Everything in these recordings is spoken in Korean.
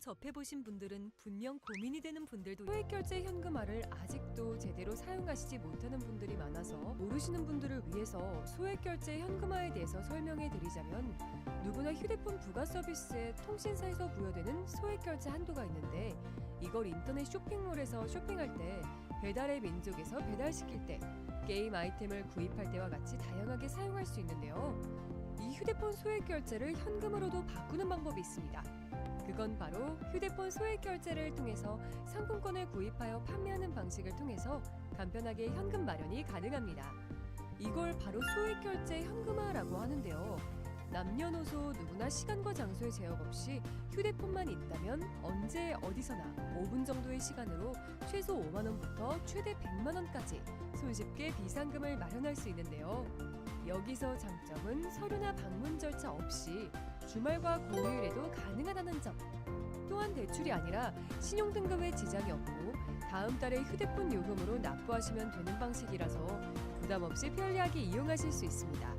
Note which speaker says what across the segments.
Speaker 1: 접해보신 분들은 분명 고민이 되는 분들도 소액결제 현금화를 아직도 제대로 사용하시지 못하는 분들이 많아서 모르시는 분들을 위해서 소액결제 현금화에 대해서 설명해 드리자면, 누구나 휴대폰 부가 서비스에 통신사에서 부여되는 소액결제 한도가 있는데, 이걸 인터넷 쇼핑몰에서 쇼핑할 때, 배달의 민족에서 배달시킬 때, 게임 아이템을 구입할 때와 같이 다양하게 사용할 수 있는데요. 이 휴대폰 소액결제를 현금으로도 바꾸는 방법이 있습니다. 그건 바로 휴대폰 소액결제를 통해서 상품권을 구입하여 판매하는 방식을 통해서 간편하게 현금 마련이 가능합니다. 이걸 바로 소액결제 현금화라고 하는데요. 남녀노소 누구나 시간과 장소의 제약 없이 휴대폰만 있다면 언제 어디서나 5분 정도의 시간으로 최소 5만 원부터 최대 100만 원까지 손쉽게 비상금을 마련할 수 있는데요. 여기서 장점은 서류나 방문 절차 없이 주말과 공휴일에도 가능하다는 점. 또한 대출이 아니라 신용등급에 지장이 없고 다음 달에 휴대폰 요금으로 납부하시면 되는 방식이라서 부담 없이 편리하게 이용하실 수 있습니다.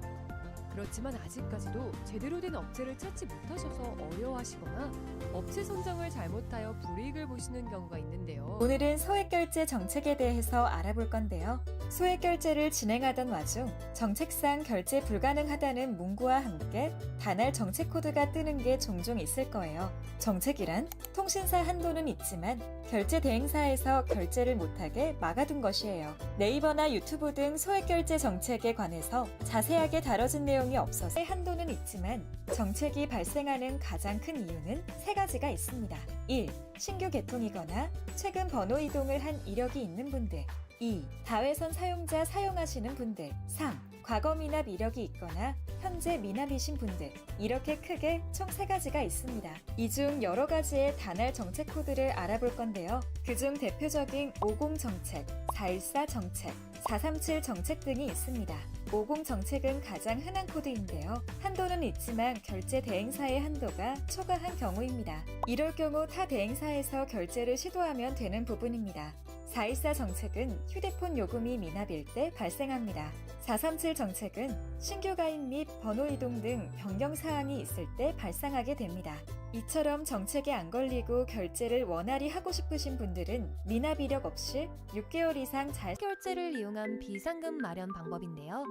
Speaker 1: 그렇지만 아직까지도 제대로 된 업체를 찾지 못하셔서 어려워하시거나 업체 선정을 잘못하여 불이익을 보시는 경우가 있는데요.
Speaker 2: 오늘은 소액결제 정책에 대해서 알아볼 건데요. 소액결제를 진행하던 와중 정책상 결제 불가능하다는 문구와 함께 단할 정책 코드가 뜨는 게 종종 있을 거예요. 정책이란 통신사 한도는 있지만 결제 대행사에서 결제를 못하게 막아둔 것이에요. 네이버나 유튜브 등 소액결제 정책에 관해서 자세하게 다뤄진 내용이 없어서 한도는 있지만 정책이 발생하는 가장 큰 이유는 세 가지가 있습니다. 1. 신규 개통이거나 최근 번호 이동을 한 이력이 있는 분들. 2. 다회선 사용자 사용하시는 분들. 3. 과거 미납 이력이 있거나 현재 미납이신 분들. 이렇게 크게 총 3가지가 있습니다. 이 중 여러 가지의 단할 정책 코드를 알아볼 건데요. 그중 대표적인 50 정책, 414 정책, 437 정책 등이 있습니다. 50 정책은 가장 흔한 코드인데요. 한도는 있지만 결제 대행사의 한도가 초과한 경우입니다. 이럴 경우 타 대행사에서 결제를 시도하면 되는 부분입니다. 414 정책은 휴대폰 요금이 미납일 때 발생합니다. 437 정책은 신규 가입 및 번호 이동 등 변경 사항이 있을 때 발생하게 됩니다. 이처럼 정책에 안 걸리고 결제를 원활히 하고 싶으신 분들은 미납 이력 없이 6개월 이상 잘
Speaker 1: 결제를 이용한 비상금 마련 방법인데요.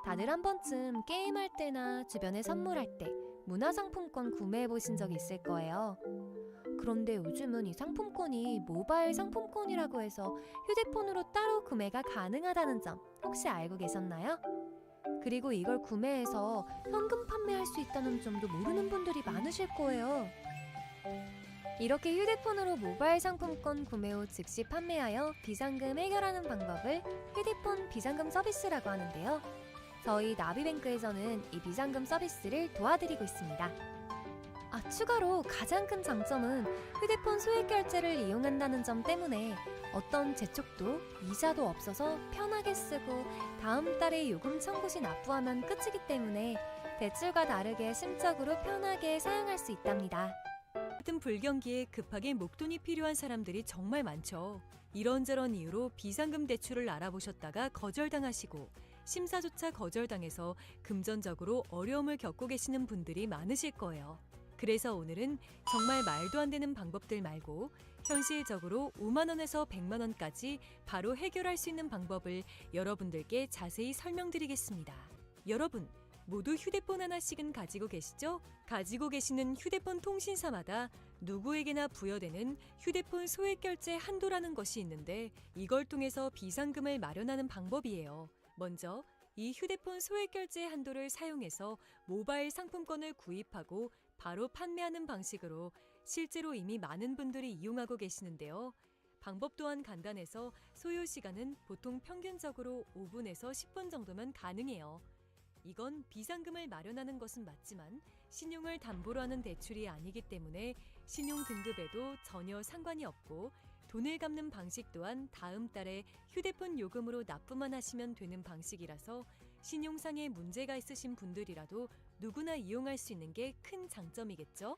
Speaker 1: 다들 한 번쯤 게임할 때나 주변에 선물할 때 문화상품권 구매해 보신 적 있을 거예요. 그런데 요즘은 이 상품권이 모바일 상품권이라고 해서 휴대폰으로 따로 구매가 가능하다는 점 혹시 알고 계셨나요? 그리고 이걸 구매해서 현금 판매할 수 있다는 점도 모르는 분들이 많으실 거예요. 이렇게 휴대폰으로 모바일 상품권 구매 후 즉시 판매하여 비상금 해결하는 방법을 휴대폰 비상금 서비스라고 하는데요. 저희 나비뱅크에서는 이 비상금 서비스를 도와드리고 있습니다. 추가로 가장 큰 장점은 휴대폰 소액결제를 이용한다는 점 때문에 어떤 재촉도 이자도 없어서 편하게 쓰고 다음 달에 요금 청구 시 납부하면 끝이기 때문에 대출과 다르게 심적으로 편하게 사용할 수 있답니다. 같은 불경기에 급하게 목돈이 필요한 사람들이 정말 많죠. 이런저런 이유로 비상금 대출을 알아보셨다가 거절당하시고 심사조차 거절당해서 금전적으로 어려움을 겪고 계시는 분들이 많으실 거예요. 그래서 오늘은 정말 말도 안 되는 방법들 말고 현실적으로 5만 원에서 100만 원까지 바로 해결할 수 있는 방법을 여러분들께 자세히 설명드리겠습니다. 여러분, 모두 휴대폰 하나씩은 가지고 계시죠? 가지고 계시는 휴대폰 통신사마다 누구에게나 부여되는 휴대폰 소액결제 한도라는 것이 있는데 이걸 통해서 비상금을 마련하는 방법이에요. 먼저 이 휴대폰 소액결제 한도를 사용해서 모바일 상품권을 구입하고 바로 판매하는 방식으로 실제로 이미 많은 분들이 이용하고 계시는데요. 방법 또한 간단해서 소요 시간은 보통 평균적으로 5분에서 10분 정도면 가능해요. 이건 비상금을 마련하는 것은 맞지만 신용을 담보로 하는 대출이 아니기 때문에 신용 등급에도 전혀 상관이 없고 돈을 갚는 방식 또한 다음 달에 휴대폰 요금으로 납부만 하시면 되는 방식이라서 신용상의 문제가 있으신 분들이라도 누구나 이용할 수 있는 게 큰 장점이겠죠?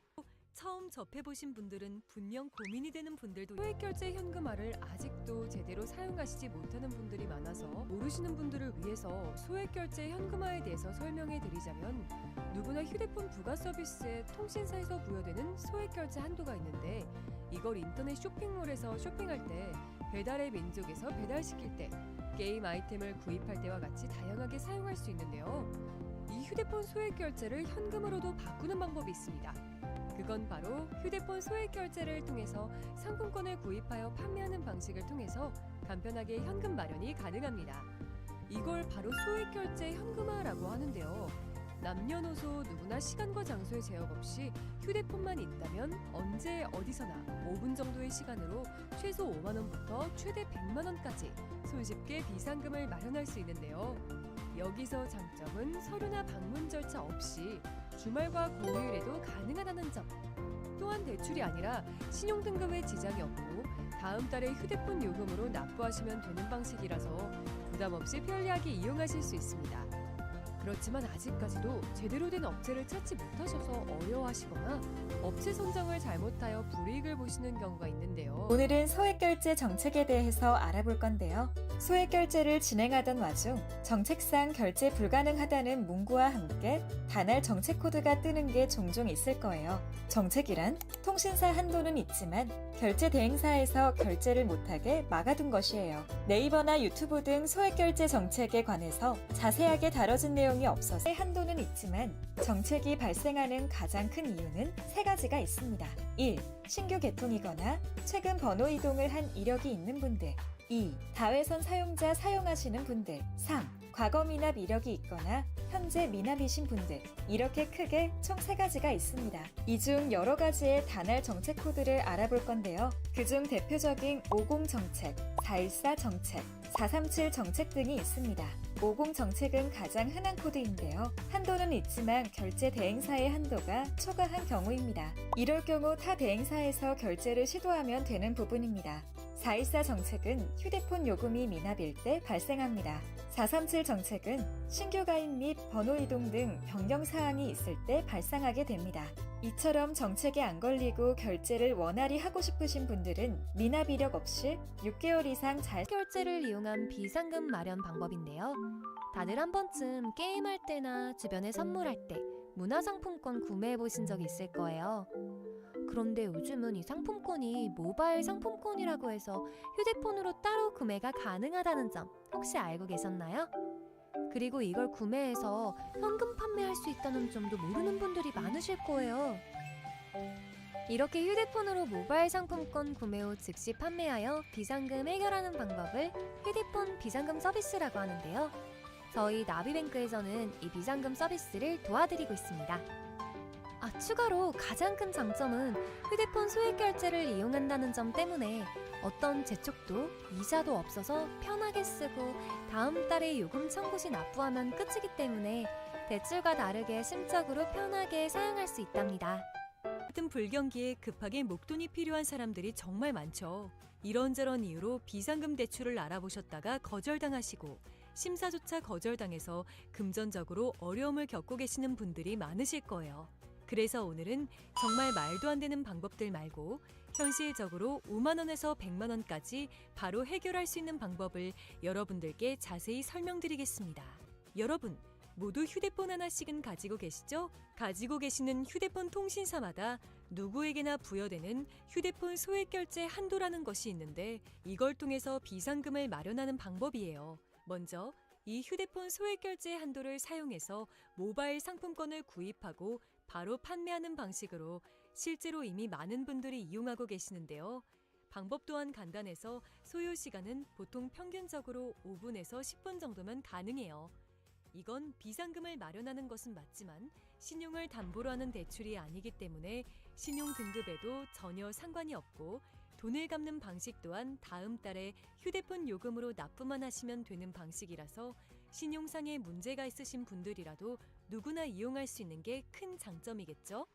Speaker 3: 처음 접해보신 분들은 분명 고민이 되는 분들도
Speaker 1: 소액결제 현금화를 아직도 제대로 사용하시지 못하는 분들이 많아서 모르시는 분들을 위해서 소액결제 현금화에 대해서 설명해 드리자면, 누구나 휴대폰 부가 서비스에 통신사에서 부여되는 소액결제 한도가 있는데, 이걸 인터넷 쇼핑몰에서 쇼핑할 때, 배달의 민족에서 배달시킬 때, 게임 아이템을 구입할 때와 같이 다양하게 사용할 수 있는데요. 이 휴대폰 소액결제를 현금으로도 바꾸는 방법이 있습니다. 그건 바로 휴대폰 소액결제를 통해서 상품권을 구입하여 판매하는 방식을 통해서 간편하게 현금 마련이 가능합니다. 이걸 바로 소액결제 현금화라고 하는데요. 남녀노소 누구나 시간과 장소의 제약 없이 휴대폰만 있다면 언제 어디서나 5분 정도의 시간으로 최소 5만 원부터 최대 100만 원까지 손쉽게 비상금을 마련할 수 있는데요. 여기서 장점은 서류나 방문 절차 없이 주말과 공휴일에도 가능하다는 점. 또한 대출이 아니라 신용등급에 지장이 없고 다음 달에 휴대폰 요금으로 납부하시면 되는 방식이라서 부담 없이 편리하게 이용하실 수 있습니다. 그렇지만 아직까지도 제대로 된 업체를 찾지 못하셔서 어려워하시거나 업체 선정을 잘못하여 불이익을 보시는 경우가 있는데요.
Speaker 2: 오늘은 소액결제 정책에 대해서 알아볼 건데요. 소액결제를 진행하던 와중 정책상 결제 불가능하다는 문구와 함께 단할 정책 코드가 뜨는 게 종종 있을 거예요. 정책이란 통신사 한도는 있지만 결제 대행사에서 결제를 못하게 막아둔 것이에요. 네이버나 유튜브 등 소액결제 정책에 관해서 자세하게 다뤄진 내용이 없어서 한도는 있지만 정책이 발생하는 가장 큰 이유는 세 가지가 있습니다. 1. 신규 개통이거나 최근 번호 이동을 한 이력이 있는 분들. 2. 다회선 사용자 사용하시는 분들. 3. 과거 미납 이력이 있거나 현재 미납이신 분들. 이렇게 크게 총 3가지가 있습니다. 이 중 여러 가지의 단할 정책 코드를 알아볼 건데요. 그중 대표적인 50 정책, 414 정책, 437 정책 등이 있습니다. 50 정책은 가장 흔한 코드인데요. 한도는 있지만 결제 대행사의 한도가 초과한 경우입니다. 이럴 경우 타 대행사에서 결제를 시도하면 되는 부분입니다. 414 정책은 휴대폰 요금이 미납일 때 발생합니다. 437 정책은 신규 가입 및 번호 이동 등 변경 사항이 있을 때 발생하게 됩니다. 이처럼 정책에 안 걸리고 결제를 원활히 하고 싶으신 분들은 미납 이력 없이 6개월 이상 잘
Speaker 1: 결제를 이용한 비상금 마련 방법인데요. 다들 한 번쯤 게임할 때나 주변에 선물할 때 문화상품권 구매해 보신 적 있을 거예요. 그런데 요즘은 이 상품권이 모바일 상품권이라고 해서 휴대폰으로 따로 구매가 가능하다는 점 혹시 알고 계셨나요? 그리고 이걸 구매해서 현금 판매할 수 있다는 점도 모르는 분들이 많으실 거예요. 이렇게 휴대폰으로 모바일 상품권 구매 후 즉시 판매하여 비상금 해결하는 방법을 휴대폰 비상금 서비스라고 하는데요. 저희 나비뱅크에서는 이 비상금 서비스를 도와드리고 있습니다. 추가로 가장 큰 장점은 휴대폰 소액결제를 이용한다는 점 때문에 어떤 재촉도 이자도 없어서 편하게 쓰고 다음 달에 요금 청구 시 납부하면 끝이기 때문에 대출과 다르게 심적으로 편하게 사용할 수 있답니다.
Speaker 3: 같은 불경기에 급하게 목돈이 필요한 사람들이 정말 많죠. 이런저런 이유로 비상금 대출을 알아보셨다가 거절당하시고 심사조차 거절당해서 금전적으로 어려움을 겪고 계시는 분들이 많으실 거예요. 그래서 오늘은 정말 말도 안 되는 방법들 말고 현실적으로 5만 원에서 100만 원까지 바로 해결할 수 있는 방법을 여러분들께 자세히 설명드리겠습니다. 여러분, 모두 휴대폰 하나씩은 가지고 계시죠? 가지고 계시는 휴대폰 통신사마다 누구에게나 부여되는 휴대폰 소액결제 한도라는 것이 있는데 이걸 통해서 비상금을 마련하는 방법이에요. 먼저 이 휴대폰 소액결제 한도를 사용해서 모바일 상품권을 구입하고 바로 판매하는 방식으로 실제로 이미 많은 분들이 이용하고 계시는데요. 방법 또한 간단해서 소요 시간은 보통 평균적으로 5분에서 10분 정도면 가능해요. 이건 비상금을 마련하는 것은 맞지만 신용을 담보로 하는 대출이 아니기 때문에 신용 등급에도 전혀 상관이 없고 돈을 갚는 방식 또한 다음 달에 휴대폰 요금으로 납부만 하시면 되는 방식이라서 신용상에 문제가 있으신 분들이라도 누구나 이용할 수 있는 게 큰 장점이겠죠?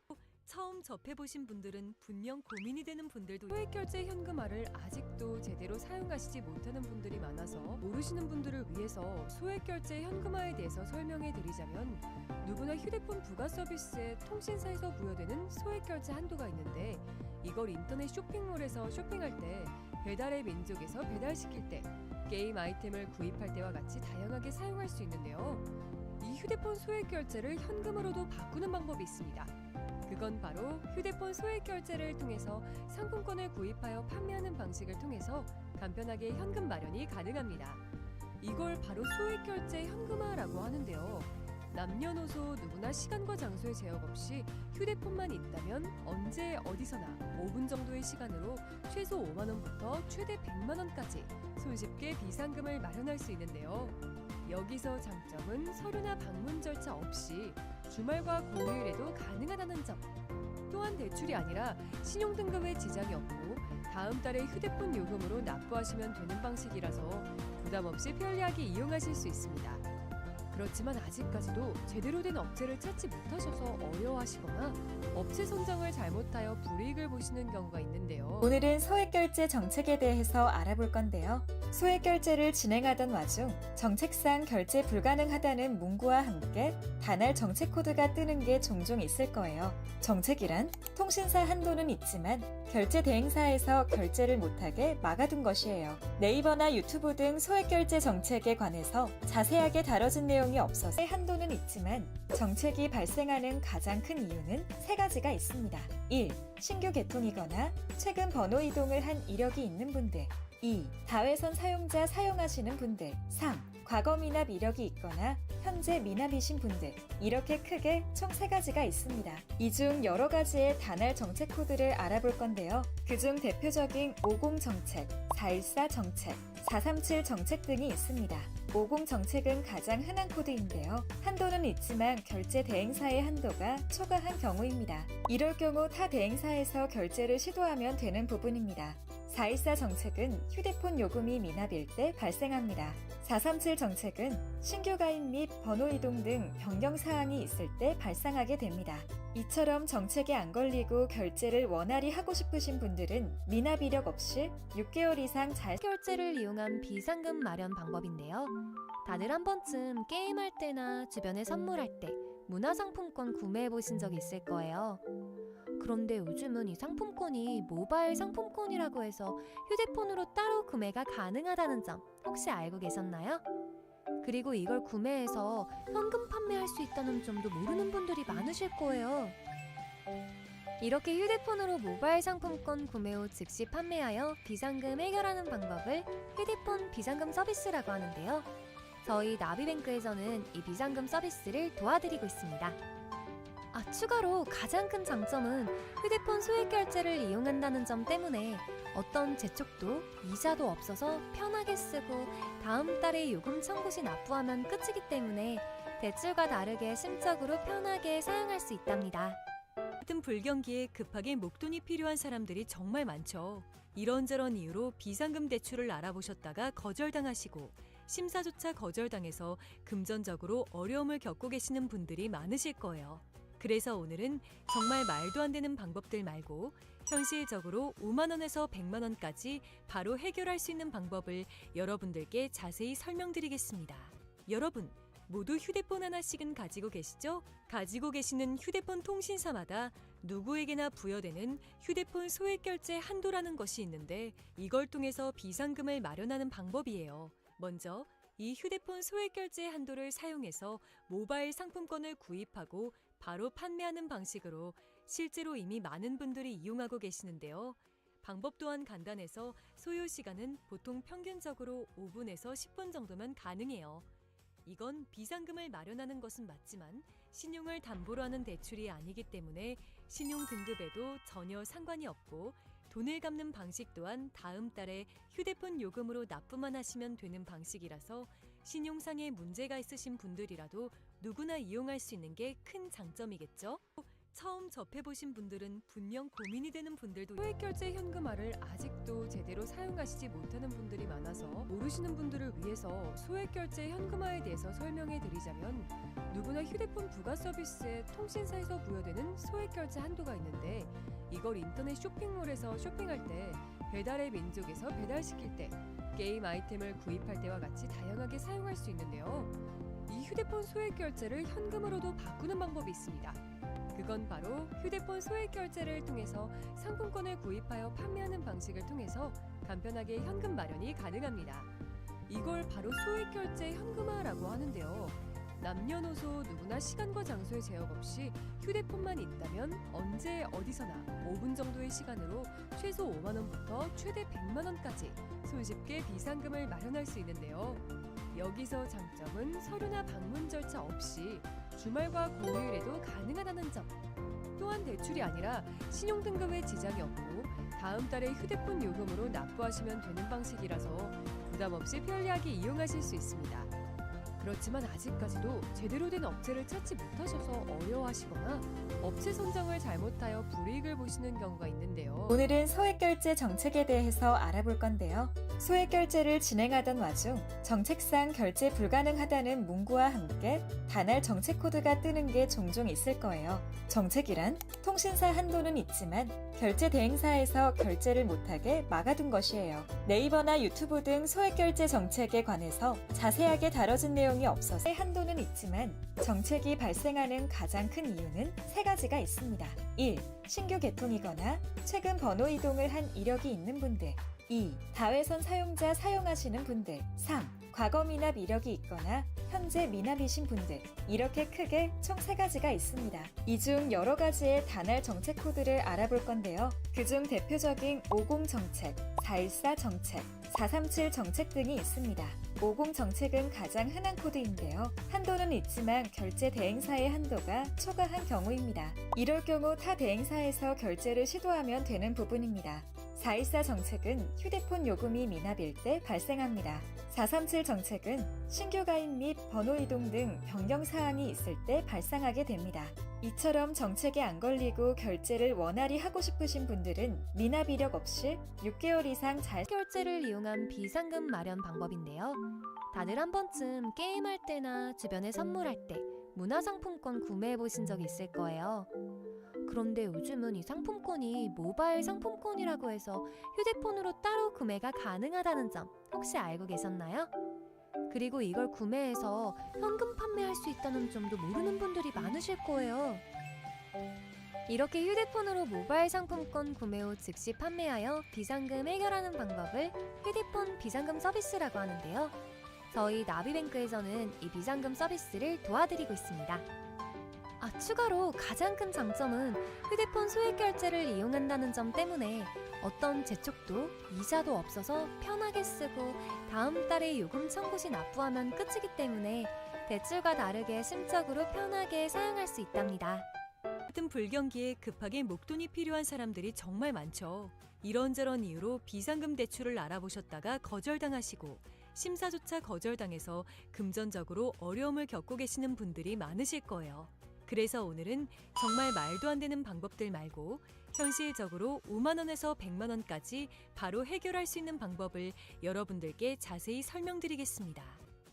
Speaker 3: 처음 접해보신 분들은 분명 고민이 되는 분들도
Speaker 1: 소액결제 현금화를 아직도 제대로 사용하시지 못하는 분들이 많아서 모르시는 분들을 위해서 소액결제 현금화에 대해서 설명해 드리자면, 누구나 휴대폰 부가 서비스에 통신사에서 부여되는 소액결제 한도가 있는데, 이걸 인터넷 쇼핑몰에서 쇼핑할 때, 배달의 민족에서 배달시킬 때, 게임 아이템을 구입할 때와 같이 다양하게 사용할 수 있는데요. 이 휴대폰 소액결제를 현금으로도 바꾸는 방법이 있습니다. 그건 바로 휴대폰 소액결제를 통해서 상품권을 구입하여 판매하는 방식을 통해서 간편하게 현금 마련이 가능합니다. 이걸 바로 소액결제 현금화라고 하는데요. 남녀노소 누구나 시간과 장소의 제약 없이 휴대폰만 있다면 언제 어디서나 5분 정도의 시간으로 최소 5만 원부터 최대 100만 원까지 손쉽게 비상금을 마련할 수 있는데요. 여기서 장점은 서류나 방문 절차 없이 주말과 공휴일에도 가능하다는 점. 또한 대출이 아니라 신용등급에 지장이 없고 다음 달에 휴대폰 요금으로 납부하시면 되는 방식이라서 부담 없이 편리하게 이용하실 수 있습니다. 그렇지만 아직까지도 제대로 된 업체를 찾지 못하셔서 어려워하시거나 업체 선정을 잘못하여 불이익을 보시는 경우가 있는데요.
Speaker 2: 오늘은 소액결제 정책에 대해서 알아볼 건데요. 소액결제를 진행하던 와중 정책상 결제 불가능하다는 문구와 함께 단할 정책 코드가 뜨는 게 종종 있을 거예요. 정책이란 통신사 한도는 있지만 결제 대행사에서 결제를 못하게 막아둔 것이에요. 네이버나 유튜브 등 소액결제 정책에 관해서 자세하게 다뤄진 내용이 없어서 한도는 있지만 정책이 발생하는 가장 큰 이유는 세 가지가 있습니다. 1. 신규 개통이거나 최근 번호 이동을 한 이력이 있는 분들. 2. 다회선 사용자 사용하시는 분들. 3. 과거 미납 이력이 있거나 현재 미납이신 분들. 이렇게 크게 총 3가지가 있습니다. 이 중 여러 가지의 단할 정책 코드를 알아볼 건데요. 그중 대표적인 50 정책, 414 정책, 437 정책 등이 있습니다. 50 정책은 가장 흔한 코드인데요. 한도는 있지만 결제 대행사의 한도가 초과한 경우입니다. 이럴 경우 타 대행사에서 결제를 시도하면 되는 부분입니다. 414 정책은 휴대폰 요금이 미납일 때 발생합니다. 437 정책은 신규 가입 및 번호 이동 등 변경 사항이 있을 때 발생하게 됩니다. 이처럼 정책에 안 걸리고 결제를 원활히 하고 싶으신 분들은 미납 이력 없이 6개월 이상 잘
Speaker 1: 결제를 이용한 비상금 마련 방법인데요. 다들 한 번쯤 게임할 때나 주변에 선물할 때 문화상품권 구매해 보신 적 있을 거예요. 그런데 요즘은 이 상품권이 모바일 상품권이라고 해서 휴대폰으로 따로 구매가 가능하다는 점 혹시 알고 계셨나요? 그리고 이걸 구매해서 현금 판매할 수 있다는 점도 모르는 분들이 많으실 거예요. 이렇게 휴대폰으로 모바일 상품권 구매 후 즉시 판매하여 비상금 해결하는 방법을 휴대폰 비상금 서비스라고 하는데요. 저희 나비뱅크에서는 이 비상금 서비스를 도와드리고 있습니다. 추가로 가장 큰 장점은 휴대폰 소액결제를 이용한다는 점 때문에 어떤 재촉도 이자도 없어서 편하게 쓰고 다음 달에 요금 청구 시 납부하면 끝이기 때문에 대출과 다르게 심적으로 편하게 사용할 수 있답니다.
Speaker 3: 같은 불경기에 급하게 목돈이 필요한 사람들이 정말 많죠. 이런저런 이유로 비상금 대출을 알아보셨다가 거절당하시고 심사조차 거절당해서 금전적으로 어려움을 겪고 계시는 분들이 많으실 거예요. 그래서 오늘은 정말 말도 안 되는 방법들 말고 현실적으로 5만 원에서 100만 원까지 바로 해결할 수 있는 방법을 여러분들께 자세히 설명드리겠습니다. 여러분, 모두 휴대폰 하나씩은 가지고 계시죠? 가지고 계시는 휴대폰 통신사마다 누구에게나 부여되는 휴대폰 소액결제 한도라는 것이 있는데 이걸 통해서 비상금을 마련하는 방법이에요. 먼저 이 휴대폰 소액결제 한도를 사용해서 모바일 상품권을 구입하고 바로 판매하는 방식으로 실제로 이미 많은 분들이 이용하고 계시는데요. 방법 또한 간단해서 소요 시간은 보통 평균적으로 5분에서 10분 정도면 가능해요. 이건 비상금을 마련하는 것은 맞지만 신용을 담보로 하는 대출이 아니기 때문에 신용 등급에도 전혀 상관이 없고 돈을 갚는 방식 또한 다음 달에 휴대폰 요금으로 납부만 하시면 되는 방식이라서 신용상의 문제가 있으신 분들이라도 누구나 이용할 수 있는 게 큰 장점이겠죠? 처음 접해보신 분들은 분명 고민이 되는 분들도
Speaker 1: 소액결제 현금화를 아직도 제대로 사용하시지 못하는 분들이 많아서 모르시는 분들을 위해서 소액결제 현금화에 대해서 설명해 드리자면, 누구나 휴대폰 부가 서비스에 통신사에서 부여되는 소액결제 한도가 있는데, 이걸 인터넷 쇼핑몰에서 쇼핑할 때, 배달의 민족에서 배달시킬 때, 게임 아이템을 구입할 때와 같이 다양하게 사용할 수 있는데요. 이 휴대폰 소액결제를 현금으로도 바꾸는 방법이 있습니다. 그건 바로 휴대폰 소액결제를 통해서 상품권을 구입하여 판매하는 방식을 통해서 간편하게 현금 마련이 가능합니다. 이걸 바로 소액결제 현금화라고 하는데요. 남녀노소 누구나 시간과 장소의 제약 없이 휴대폰만 있다면 언제 어디서나 5분 정도의 시간으로 최소 5만 원부터 최대 100만 원까지 손쉽게 비상금을 마련할 수 있는데요. 여기서 장점은 서류나 방문 절차 없이 주말과 공휴일에도 가능하다는 점. 또한 대출이 아니라 신용등급에 지장이 없고 다음 달에 휴대폰 요금으로 납부하시면 되는 방식이라서 부담 없이 편리하게 이용하실 수 있습니다. 그렇지만 아직까지도 제대로 된 업체를 찾지 못하셔서 어려워하시거나 업체 선정을 잘못하여 불이익을 보시는 경우가 있는데요.
Speaker 2: 오늘은 소액결제 정책에 대해서 알아볼 건데요. 소액결제를 진행하던 와중 정책상 결제 불가능하다는 문구와 함께 단할 정책 코드가 뜨는 게 종종 있을 거예요. 정책이란 통신사 한도는 있지만 결제 대행사에서 결제를 못하게 막아둔 것이에요. 네이버나 유튜브 등 소액결제 정책에 관해서 자세하게 다뤄진 내용이 없어서 한도는 있지만 정책이 발생하는 가장 큰 이유는 세 가지가 있습니다. 1. 신규 개통이거나 최근 번호 이동을 한 이력이 있는 분들. 2. 다회선 사용자 사용하시는 분들. 3. 과거 미납 이력이 있거나 현재 미납이신 분들. 이렇게 크게 총 3가지가 있습니다. 이 중 여러 가지의 단할 정책 코드를 알아볼 건데요. 그중 대표적인 50 정책, 414 정책, 437 정책 등이 있습니다. 50 정책은 가장 흔한 코드인데요. 한도는 있지만 결제 대행사의 한도가 초과한 경우입니다. 이럴 경우 타 대행사에서 결제를 시도하면 되는 부분입니다. 414 정책은 휴대폰 요금이 미납일 때 발생합니다. 437 정책은 신규 가입 및 번호 이동 등 변경 사항이 있을 때 발생하게 됩니다. 이처럼 정책에 안 걸리고 결제를 원활히 하고 싶으신 분들은 미납 이력 없이 6개월 이상 잘
Speaker 1: 결제를 이용한 비상금 마련 방법인데요. 다들 한 번쯤 게임할 때나 주변에 선물할 때 문화상품권 구매해 보신 적 있을 거예요. 그런데 요즘은 이 상품권이 모바일 상품권이라고 해서 휴대폰으로 따로 구매가 가능하다는 점 혹시 알고 계셨나요? 그리고 이걸 구매해서 현금 판매할 수 있다는 점도 모르는 분들이 많으실 거예요. 이렇게 휴대폰으로 모바일 상품권 구매 후 즉시 판매하여 비상금 해결하는 방법을 휴대폰 비상금 서비스라고 하는데요. 저희 나비뱅크에서는 이 비상금 서비스를 도와드리고 있습니다. 추가로 가장 큰 장점은 휴대폰 소액결제를 이용한다는 점 때문에 어떤 재촉도 이자도 없어서 편하게 쓰고 다음 달에 요금 청구 시 납부하면 끝이기 때문에 대출과 다르게 심적으로 편하게 사용할 수 있답니다.
Speaker 3: 같은 불경기에 급하게 목돈이 필요한 사람들이 정말 많죠. 이런저런 이유로 비상금 대출을 알아보셨다가 거절당하시고 심사조차 거절당해서 금전적으로 어려움을 겪고 계시는 분들이 많으실 거예요. 그래서 오늘은 정말 말도 안 되는 방법들 말고 현실적으로 5만 원에서 100만 원까지 바로 해결할 수 있는 방법을 여러분들께 자세히 설명드리겠습니다.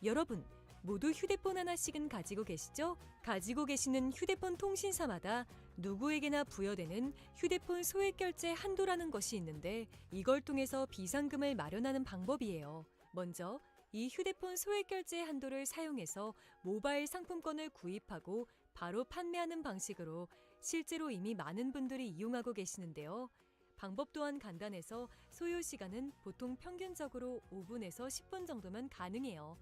Speaker 3: 여러분, 모두 휴대폰 하나씩은 가지고 계시죠? 가지고 계시는 휴대폰 통신사마다 누구에게나 부여되는 휴대폰 소액결제 한도라는 것이 있는데 이걸 통해서 비상금을 마련하는 방법이에요. 먼저 이 휴대폰 소액결제 한도를 사용해서 모바일 상품권을 구입하고 바로 판매하는 방식으로 실제로 이미 많은 분들이 이용하고 계시는데요. 방법 또한 간단해서 소요 시간은 보통 평균적으로 5분에서 10분 정도면 가능해요.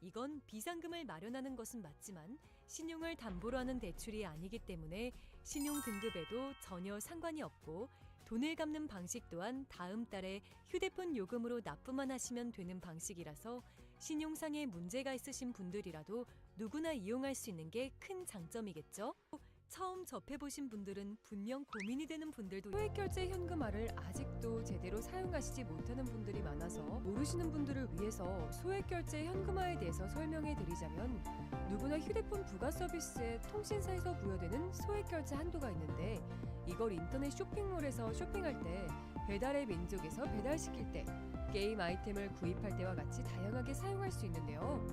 Speaker 3: 이건 비상금을 마련하는 것은 맞지만 신용을 담보로 하는 대출이 아니기 때문에 신용 등급에도 전혀 상관이 없고 돈을 갚는 방식 또한 다음 달에 휴대폰 요금으로 납부만 하시면 되는 방식이라서 신용상에 문제가 있으신 분들이라도 누구나 이용할 수 있는 게 큰 장점이겠죠? 처음 접해보신 분들은 분명 고민이 되는 분들도
Speaker 1: 소액결제 현금화를 아직도 제대로 사용하시지 못하는 분들이 많아서 모르시는 분들을 위해서 소액결제 현금화에 대해서 설명해 드리자면, 누구나 휴대폰 부가 서비스에 통신사에서 부여되는 소액결제 한도가 있는데, 이걸 인터넷 쇼핑몰에서 쇼핑할 때, 배달의 민족에서 배달시킬 때, 게임 아이템을 구입할 때와 같이 다양하게 사용할 수 있는데요.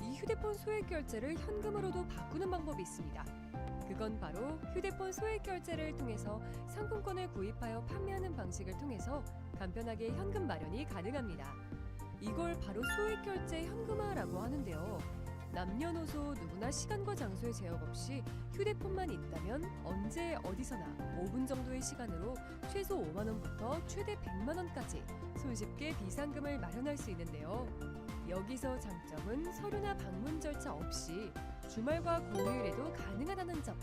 Speaker 1: 이 휴대폰 소액결제를 현금으로도 바꾸는 방법이 있습니다. 그건 바로 휴대폰 소액결제를 통해서 상품권을 구입하여 판매하는 방식을 통해서 간편하게 현금 마련이 가능합니다. 이걸 바로 소액결제 현금화라고 하는데요. 남녀노소 누구나 시간과 장소의 제약 없이 휴대폰만 있다면 언제 어디서나 5분 정도의 시간으로 최소 5만 원부터 최대 100만 원까지 손쉽게 비상금을 마련할 수 있는데요. 여기서 장점은 서류나 방문 절차 없이 주말과 공휴일에도 가능하다는 점.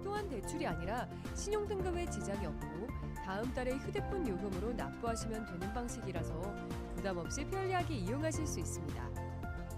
Speaker 1: 또한 대출이 아니라 신용등급에 지장이 없고 다음 달에 휴대폰 요금으로 납부하시면 되는 방식이라서 부담 없이 편리하게 이용하실 수 있습니다.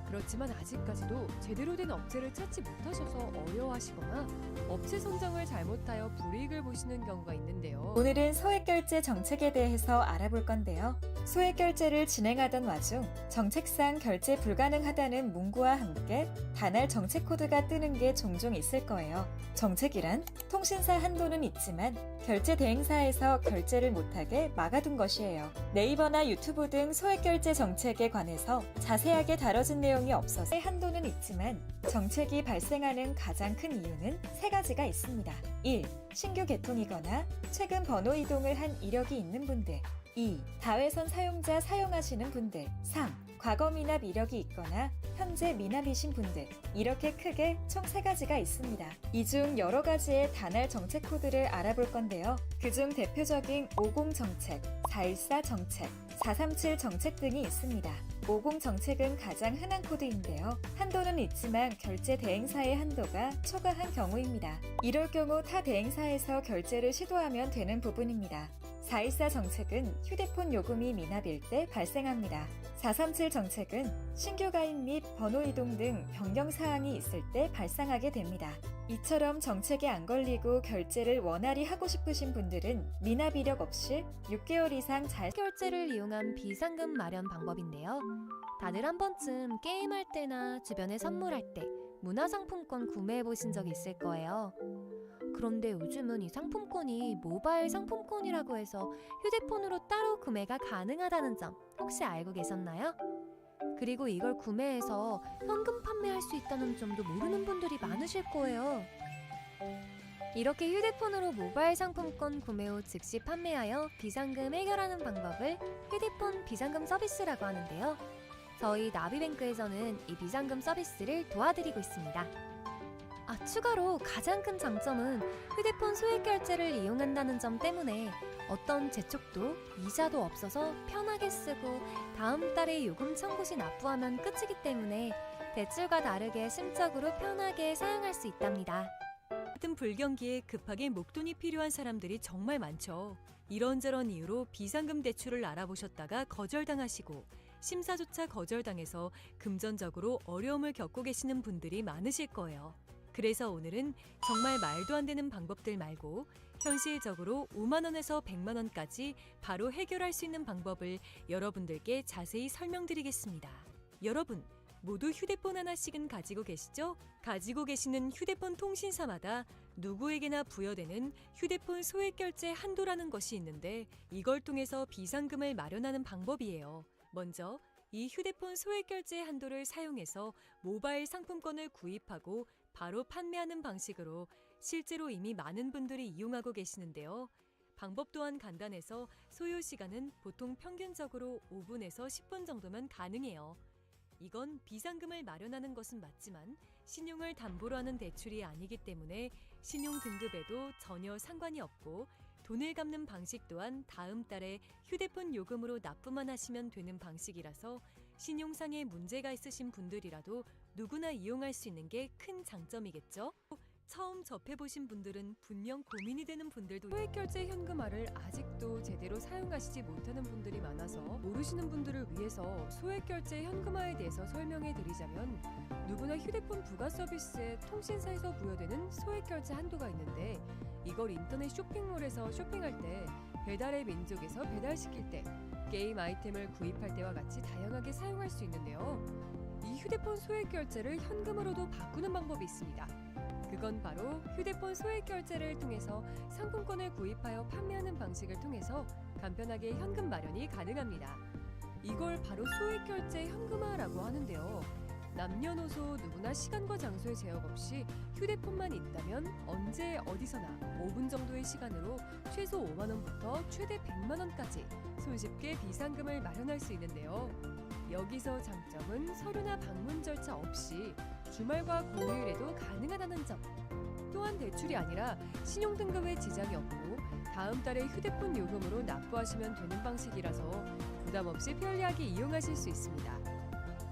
Speaker 1: 그렇지만 아직까지도 제대로 된 업체를 찾지 못하셔서 어려워하시거나 업체 선정을 잘못하여 불이익을 보시는 경우가 있는데요.
Speaker 2: 오늘은 소액결제 정책에 대해서 알아볼 건데요. 소액결제를 진행하던 와중 정책상 결제 불가능하다는 문구와 함께 단할 정책 코드가 뜨는 게 종종 있을 거예요. 정책이란 통신사 한도는 있지만 결제 대행사에서 결제를 못하게 막아둔 것이에요. 네이버나 유튜브 등 소액결제 정책에 관해서 자세하게 다뤄진 내용이 없어서 한도는 있지만 정책이 발생하는 가장 큰 이유는 세 가지가 있습니다. 1. 신규 개통이거나 최근 번호 이동을 한 이력이 있는 분들. 2. 다회선 사용자 사용하시는 분들. 3. 과거 미납 이력이 있거나 현재 미납이신 분들. 이렇게 크게 총 3가지가 있습니다. 이 중 여러 가지의 단할 정책 코드를 알아볼 건데요. 그중 대표적인 50 정책, 414 정책, 437 정책 등이 있습니다. 50 정책은 가장 흔한 코드인데요. 한도는 있지만 결제 대행사의 한도가 초과한 경우입니다. 이럴 경우 타 대행사에서 결제를 시도하면 되는 부분입니다. 414 정책은 휴대폰 요금이 미납일 때 발생합니다. 437 정책은 신규 가입 및 번호 이동 등 변경 사항이 있을 때 발생하게 됩니다. 이처럼 정책에 안 걸리고 결제를 원활히 하고 싶으신 분들은 미납 이력 없이 6개월 이상 잘
Speaker 1: 결제를 이용한 비상금 마련 방법인데요. 다들 한 번쯤 게임할 때나 주변에 선물할 때 문화상품권 구매해 보신 적 있을 거예요. 그런데 요즘은 이 상품권이 모바일 상품권이라고 해서 휴대폰으로 따로 구매가 가능하다는 점 혹시 알고 계셨나요? 그리고 이걸 구매해서 현금 판매할 수 있다는 점도 모르는 분들이 많으실 거예요. 이렇게 휴대폰으로 모바일 상품권 구매 후 즉시 판매하여 비상금 해결하는 방법을 휴대폰 비상금 서비스라고 하는데요. 저희 나비뱅크에서는 이 비상금 서비스를 도와드리고 있습니다. 추가로 가장 큰 장점은 휴대폰 소액결제를 이용한다는 점 때문에 어떤 재촉도 이자도 없어서 편하게 쓰고 다음 달에 요금 청구 시 납부하면 끝이기 때문에 대출과 다르게 심적으로 편하게 사용할 수 있답니다.
Speaker 3: 같은 불경기에 급하게 목돈이 필요한 사람들이 정말 많죠. 이런저런 이유로 비상금 대출을 알아보셨다가 거절당하시고 심사조차 거절당해서 금전적으로 어려움을 겪고 계시는 분들이 많으실 거예요. 그래서 오늘은 정말 말도 안 되는 방법들 말고 현실적으로 5만 원에서 100만 원까지 바로 해결할 수 있는 방법을 여러분들께 자세히 설명드리겠습니다. 여러분, 모두 휴대폰 하나씩은 가지고 계시죠? 가지고 계시는 휴대폰 통신사마다 누구에게나 부여되는 휴대폰 소액결제 한도라는 것이 있는데 이걸 통해서 비상금을 마련하는 방법이에요. 먼저 이 휴대폰 소액결제 한도를 사용해서 모바일 상품권을 구입하고 바로 판매하는 방식으로 실제로 이미 많은 분들이 이용하고 계시는데요. 방법 또한 간단해서 소요 시간은 보통 평균적으로 5분에서 10분 정도면 가능해요. 이건 비상금을 마련하는 것은 맞지만 신용을 담보로 하는 대출이 아니기 때문에 신용 등급에도 전혀 상관이 없고 돈을 갚는 방식 또한 다음 달에 휴대폰 요금으로 납부만 하시면 되는 방식이라서 신용상의 문제가 있으신 분들이라도 누구나 이용할 수 있는 게 큰 장점이겠죠? 처음 접해보신 분들은 분명 고민이 되는 분들도
Speaker 1: 소액결제 현금화를 아직도 제대로 사용하시지 못하는 분들이 많아서 모르시는 분들을 위해서 소액결제 현금화에 대해서 설명해 드리자면, 누구나 휴대폰 부가 서비스에 통신사에서 부여되는 소액결제 한도가 있는데, 이걸 인터넷 쇼핑몰에서 쇼핑할 때, 배달의 민족에서 배달시킬 때, 게임 아이템을 구입할 때와 같이 다양하게 사용할 수 있는데요. 이 휴대폰 소액결제를 현금으로도 바꾸는 방법이 있습니다. 그건 바로 휴대폰 소액결제를 통해서 상품권을 구입하여 판매하는 방식을 통해서 간편하게 현금 마련이 가능합니다. 이걸 바로 소액결제 현금화라고 하는데요. 남녀노소 누구나 시간과 장소의 제약 없이 휴대폰만 있다면 언제 어디서나 5분 정도의 시간으로 최소 5만 원부터 최대 100만 원까지 손쉽게 비상금을 마련할 수 있는데요. 여기서 장점은 서류나 방문 절차 없이 주말과 공휴일에도 가능하다는 점. 또한 대출이 아니라 신용등급에 지장이 없고 다음 달에 휴대폰 요금으로 납부하시면 되는 방식이라서 부담 없이 편리하게 이용하실 수 있습니다.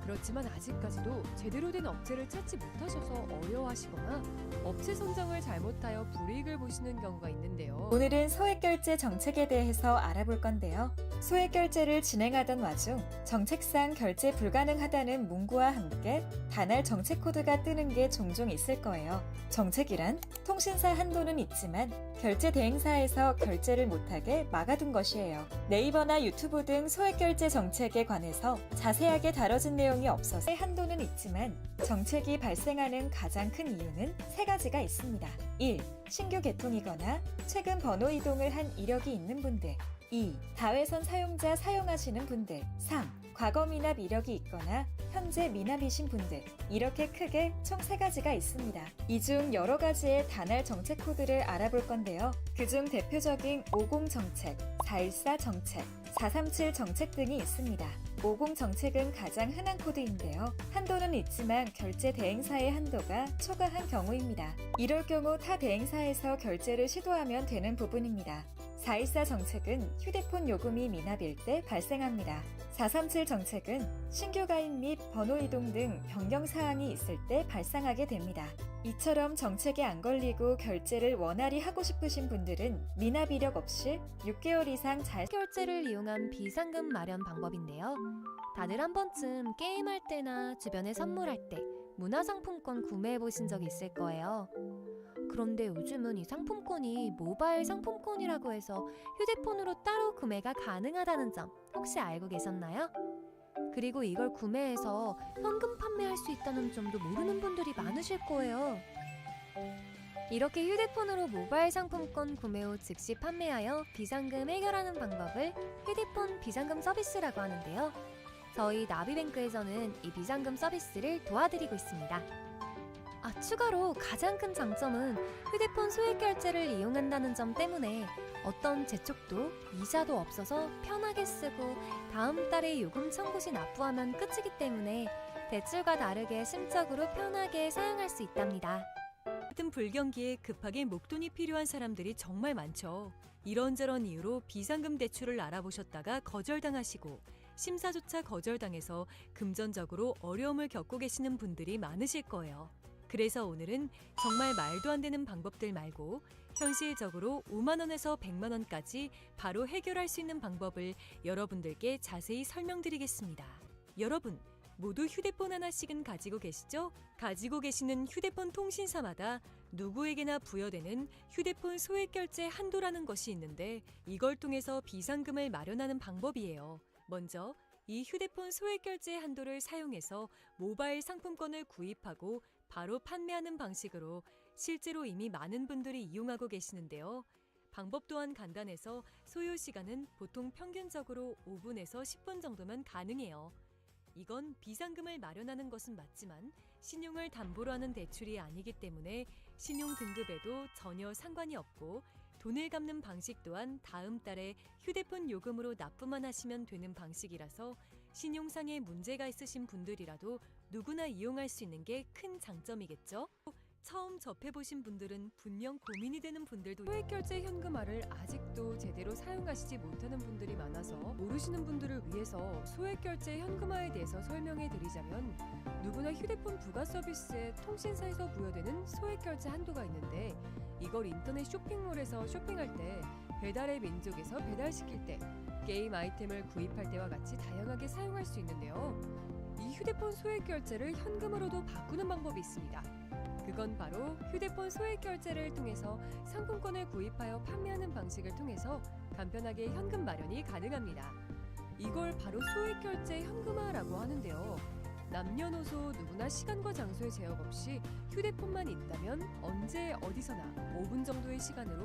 Speaker 1: 그렇지만 아직까지도 제대로 된 업체를 찾지 못하셔서 어려워하시거나 업체 선정을 잘못하여 불이익을 보시는 경우가 있는데요.
Speaker 2: 오늘은 소액결제 정책에 대해서 알아볼 건데요. 소액결제를 진행하던 와중 정책상 결제 불가능하다는 문구와 함께 단할 정책 코드가 뜨는 게 종종 있을 거예요. 정책이란 통신사 한도는 있지만 결제 대행사에서 결제를 못하게 막아둔 것이에요. 네이버나 유튜브 등 소액결제 정책에 관해서 자세하게 다뤄진 내용이 없어서 한도는 있지만 정책이 발생하는 가장 큰 이유는 세 가지가 있습니다. 1. 신규 개통이거나 최근 번호 이동을 한 이력이 있는 분들. 2. 다회선 사용자 사용하시는 분들. 3. 과거 미납 이력이 있거나 현재 미납이신 분들. 이렇게 크게 총 3가지가 있습니다. 이 중 여러 가지의 단할 정책 코드를 알아볼 건데요. 그중 대표적인 50 정책, 414 정책, 437 정책 등이 있습니다. 50 정책은 가장 흔한 코드인데요. 한도는 있지만 결제 대행사의 한도가 초과한 경우입니다. 이럴 경우 타 대행사에서 결제를 시도하면 되는 부분입니다. 414 정책은 휴대폰 요금이 미납일 때 발생합니다. 437 정책은 신규 가입 및 번호 이동 등 변경 사항이 있을 때 발생하게 됩니다. 이처럼 정책에 안 걸리고 결제를 원활히 하고 싶으신 분들은 미납 이력 없이 6개월 이상 잘
Speaker 1: 결제를 이용한 비상금 마련 방법인데요. 다들 한 번쯤 게임할 때나 주변에 선물할 때 문화상품권 구매해 보신 적 있을 거예요. 그런데 요즘은 이 상품권이 모바일 상품권이라고 해서 휴대폰으로 따로 구매가 가능하다는 점 혹시 알고 계셨나요? 그리고 이걸 구매해서 현금 판매할 수 있다는 점도 모르는 분들이 많으실 거예요. 이렇게 휴대폰으로 모바일 상품권 구매 후 즉시 판매하여 비상금 해결하는 방법을 휴대폰 비상금 서비스라고 하는데요. 저희 나비뱅크에서는 이 비상금 서비스를 도와드리고 있습니다. 추가로 가장 큰 장점은 휴대폰 소액결제를 이용한다는 점 때문에 어떤 재촉도 이자도 없어서 편하게 쓰고 다음 달에 요금 청구 시 납부하면 끝이기 때문에 대출과 다르게 심적으로 편하게 사용할 수 있답니다.
Speaker 3: 같은 불경기에 급하게 목돈이 필요한 사람들이 정말 많죠. 이런저런 이유로 비상금 대출을 알아보셨다가 거절당하시고 심사조차 거절당해서 금전적으로 어려움을 겪고 계시는 분들이 많으실 거예요. 그래서 오늘은 정말 말도 안 되는 방법들 말고 현실적으로 5만 원에서 100만 원까지 바로 해결할 수 있는 방법을 여러분들께 자세히 설명드리겠습니다. 여러분, 모두 휴대폰 하나씩은 가지고 계시죠? 가지고 계시는 휴대폰 통신사마다 누구에게나 부여되는 휴대폰 소액결제 한도라는 것이 있는데 이걸 통해서 비상금을 마련하는 방법이에요. 먼저 이 휴대폰 소액결제 한도를 사용해서 모바일 상품권을 구입하고 바로 판매하는 방식으로 실제로 이미 많은 분들이 이용하고 계시는데요. 방법 또한 간단해서 소요 시간은 보통 평균적으로 5분에서 10분 정도면 가능해요. 이건 비상금을 마련하는 것은 맞지만 신용을 담보로 하는 대출이 아니기 때문에 신용 등급에도 전혀 상관이 없고 돈을 갚는 방식 또한 다음 달에 휴대폰 요금으로 납부만 하시면 되는 방식이라서 신용상의 문제가 있으신 분들이라도 누구나 이용할 수 있는 게 큰 장점이겠죠? 처음 접해보신 분들은 분명 고민이 되는 분들도
Speaker 1: 소액결제 현금화를 아직도 제대로 사용하시지 못하는 분들이 많아서 모르시는 분들을 위해서 소액결제 현금화에 대해서 설명해 드리자면, 누구나 휴대폰 부가 서비스에 통신사에서 부여되는 소액결제 한도가 있는데, 이걸 인터넷 쇼핑몰에서 쇼핑할 때, 배달의 민족에서 배달시킬 때, 게임 아이템을 구입할 때와 같이 다양하게 사용할 수 있는데요. 이 휴대폰 소액결제를 현금으로도 바꾸는 방법이 있습니다. 그건 바로 휴대폰 소액결제를 통해서 상품권을 구입하여 판매하는 방식을 통해서 간편하게 현금 마련이 가능합니다. 이걸 바로 소액결제 현금화라고 하는데요. 남녀노소 누구나 시간과 장소의 제약 없이 휴대폰만 있다면 언제 어디서나 5분 정도의 시간으로